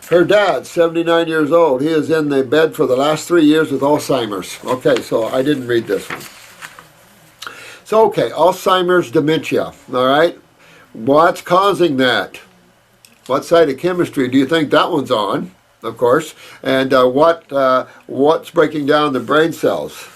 Her dad, 79 years old, he is in the bed for the last 3 years with Alzheimer's. Okay, so I didn't read this one. So, okay, Alzheimer's dementia, all right? What's causing that? What side of chemistry do you think that one's on, of course? And what's breaking down the brain cells?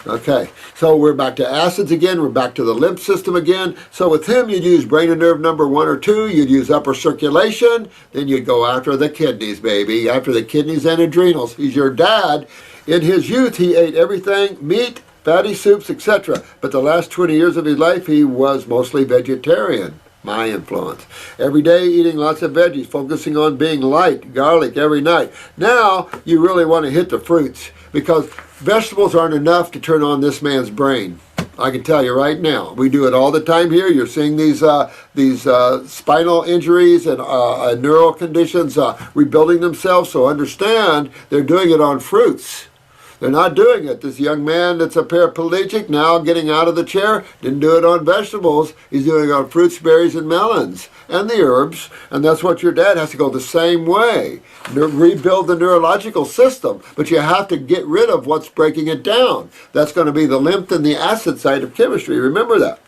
Okay, so we're back to acids again, we're back to the lymph system again. So with him, you'd use brain and nerve number 1 or 2, you'd use upper circulation, then you'd go after the kidneys, baby, after the kidneys and adrenals. He's your dad. In his youth, he ate everything, meat, fatty soups, etc. But the last 20 years of his life, he was mostly vegetarian. My influence. Every day eating lots of veggies, focusing on being light, garlic every night. Now, you really want to hit the fruits, because vegetables aren't enough to turn on this man's brain. I can tell you right now. We do it all the time here. You're seeing these spinal injuries and neural conditions rebuilding themselves. So understand, they're doing it on fruits. They're not doing it. This young man that's a paraplegic now getting out of the chair didn't do it on vegetables. He's doing it on fruits, berries, and melons and the herbs. And that's what your dad has to go the same way. Rebuild the neurological system. But you have to get rid of what's breaking it down. That's going to be the lymph and the acid side of chemistry. Remember that.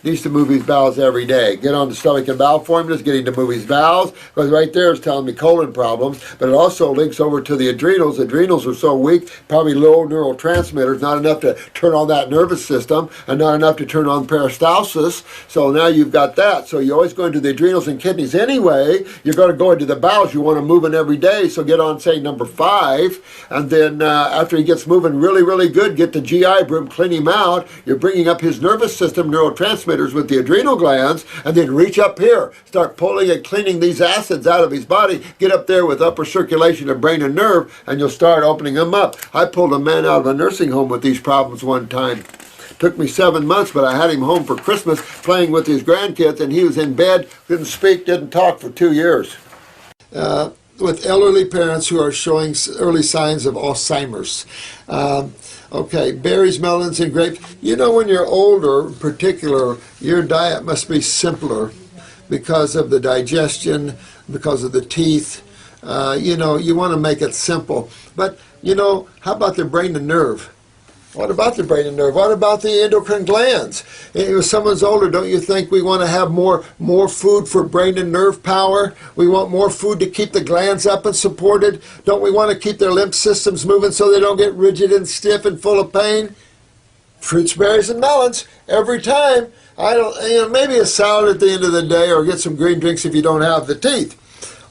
Needs to move his bowels every day. Get on the stomach and bowel formulas, getting to move his bowels, because right there is telling me colon problems, but it also links over to the adrenals. Adrenals are so weak, probably low neurotransmitters, not enough to turn on that nervous system, and not enough to turn on peristalsis. So now you've got that. So you always go into the adrenals and kidneys anyway. You're going to go into the bowels. You want to move it every day, so get on, say, number 5, and then after he gets moving really, really good, get the GI broom, clean him out. You're bringing up his nervous system, neurotransmitters, with the adrenal glands, and then reach up here, start pulling and cleaning these acids out of his body, get up there with upper circulation of brain and nerve, and you'll start opening them up. I pulled a man out of a nursing home with these problems one time. Took me 7 months, but I had him home for Christmas playing with his grandkids, and he was in bed, didn't speak, didn't talk for 2 years. With elderly parents who are showing early signs of Alzheimer's. Okay, berries, melons, and grapes. You know, when you're older, in particular, your diet must be simpler because of the digestion, because of the teeth. You know, you want to make it simple. But, you know, how about the brain and nerve? What about the brain and nerve? What about the endocrine glands? If someone's older, don't you think we want to have more food for brain and nerve power? We want more food to keep the glands up and supported? Don't we want to keep their lymph systems moving so they don't get rigid and stiff and full of pain? Fruits, berries, and melons every time. Maybe a salad at the end of the day, or get some green drinks if you don't have the teeth.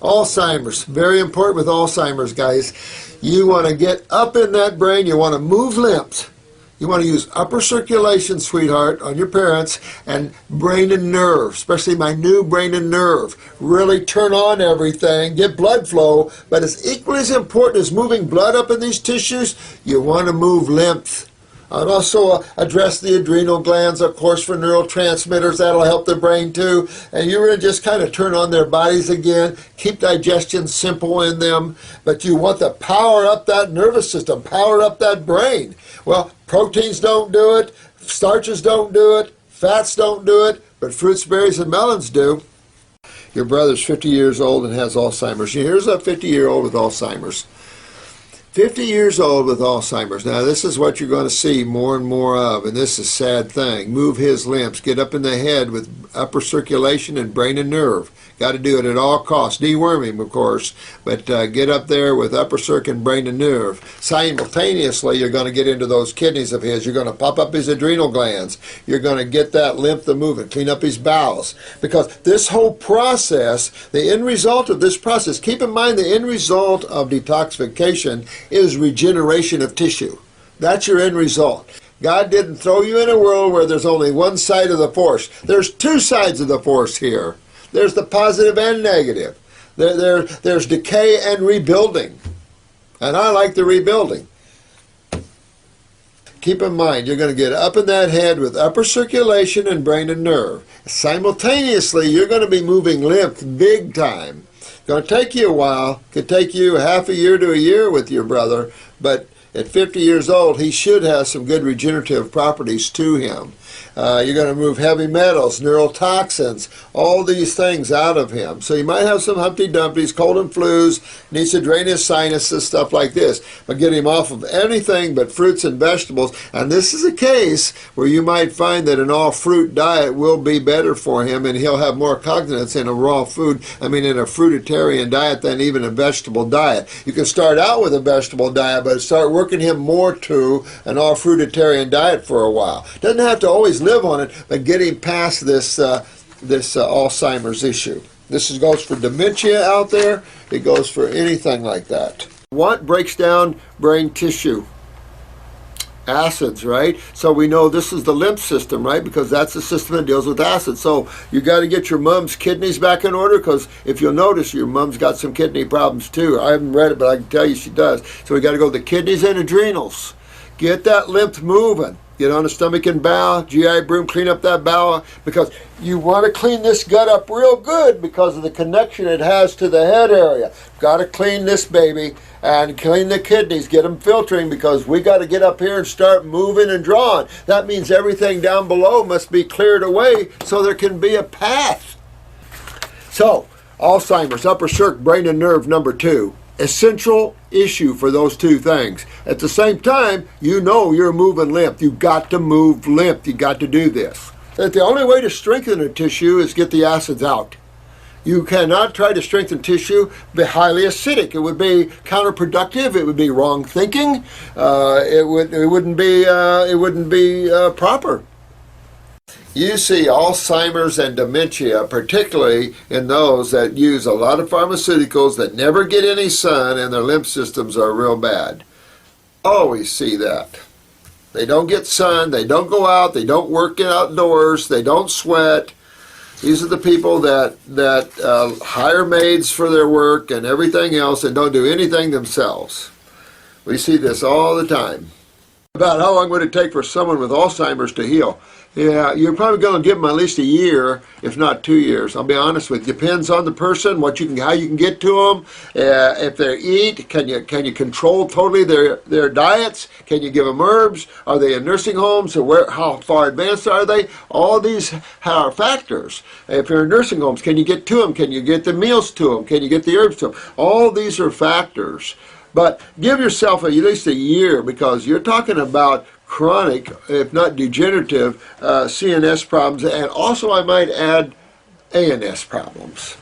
Alzheimer's, very important with Alzheimer's, guys. You want to get up in that brain, you want to move lymph. You want to use upper circulation, sweetheart, on your parents, and brain and nerve, especially my new brain and nerve. Really turn on everything, get blood flow, but as equally as important as moving blood up in these tissues, you want to move lymph. I'd also address the adrenal glands, of course, for neurotransmitters. That'll help the brain too. And you really just kind of turn on their bodies again. Keep digestion simple in them. But you want to power up that nervous system, power up that brain. Well, proteins don't do it. Starches don't do it. Fats don't do it. But fruits, berries, and melons do. Your brother's 50 years old and has Alzheimer's. Here's a 50-year-old with Alzheimer's. 50 years old with Alzheimer's. Now, this is what you're going to see more and more of, and this is a sad thing. Move his limbs. Get up in the head with upper circulation and brain and nerve. Got to do it at all costs. Deworm him, of course, but get up there with upper circ and brain and nerve. Simultaneously, you're going to get into those kidneys of his. You're going to pop up his adrenal glands. You're going to get that lymph moving, clean up his bowels. Because this whole process, the end result of this process, keep in mind the end result of detoxification is regeneration of tissue. That's your end result. God didn't throw you in a world where there's only one side of the force. There's two sides of the force here. There's the positive and negative. There's decay and rebuilding. And I like the rebuilding. Keep in mind, you're going to get up in that head with upper circulation and brain and nerve. Simultaneously, you're going to be moving lymph big time. It's going to take you a while. Could take you half a year to a year with your brother, but at 50 years old, he should have some good regenerative properties to him. You're going to remove heavy metals, neurotoxins, all these things out of him. So you might have some Humpty Dumptys, cold and flus, needs to drain his sinuses, stuff like this. But get him off of anything but fruits and vegetables. And this is a case where you might find that an all-fruit diet will be better for him, and he'll have more cognizance in a raw food, in a fruitarian diet than even a vegetable diet. You can start out with a vegetable diet, but start working him more to an all-fruitarian diet for a while. Doesn't have to always live on it, but get him past this Alzheimer's issue. This goes for dementia out there. It goes for anything like that. What breaks down brain tissue? Acids, right? So we know this is the lymph system, right? Because that's the system that deals with acids. So you got to get your mom's kidneys back in order, because if you'll notice, your mom's got some kidney problems too. I haven't read it, but I can tell you she does. So we got to go to the kidneys and adrenals. Get that lymph moving. Get on the stomach and bowel, GI broom, clean up that bowel, because you want to clean this gut up real good because of the connection it has to the head area. Got to clean this baby and clean the kidneys, get them filtering, because we got to get up here and start moving and drawing. That means everything down below must be cleared away so there can be a path. So, Alzheimer's, upper circuit, brain and nerve, number 2. Essential issue for those two things. At the same time, you know you're moving lymph. You've got to move lymph. You've got to do this. That the only way to strengthen a tissue is get the acids out. You cannot try to strengthen tissue, be highly acidic. It would be counterproductive. It would be wrong thinking. It wouldn't be proper. You see Alzheimer's and dementia, particularly in those that use a lot of pharmaceuticals, that never get any sun, and their lymph systems are real bad. Always see that. They don't get sun, they don't go out, they don't work outdoors, they don't sweat. These are the people that hire maids for their work and everything else and don't do anything themselves. We see this all the time. About how long would it take for someone with Alzheimer's to heal? Yeah, you're probably going to give them at least a year, if not 2 years. I'll be honest with you. Depends on the person, how you can get to them. If they eat, can you control totally their diets? Can you give them herbs? Are they in nursing homes? Or how far advanced are they? All these are factors. If you're in nursing homes, can you get to them? Can you get the meals to them? Can you get the herbs to them? All these are factors. But give yourself at least a year, because you're talking about chronic, if not degenerative, CNS problems, and also I might add ANS problems.